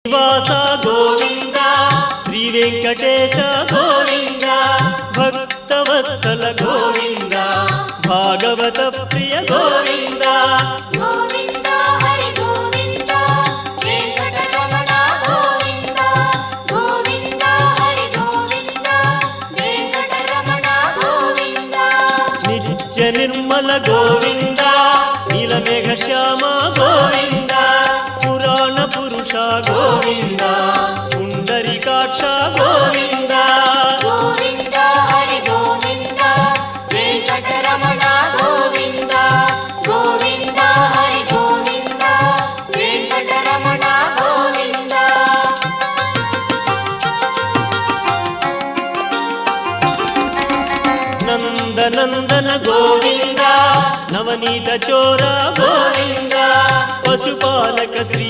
శ్రీనివాస గోవింద శ్రీ వెంకటేశ గోవింద భక్తవత్సల గోవింద భాగవత ప్రియ గోవింద గోవింద హరి గోవింద వెంకటరమణ గోవింద గోవింద హరి గోవింద వెంకటరమణ గోవింద నిత్య నిర్మల గోవింద నీలమేఘ శ్యామ గోవింద పురాణ పురుష గోవింద పుండరీకాక్ష గోవింద గోవింద హరి గోవింద వెంకటరమణ గోవింద గోవింద హరి గోవింద వెంకటరమణ గోవింద నందనందన గోవింద నవనీత చోర గోవింద పశుపాలక శ్రీ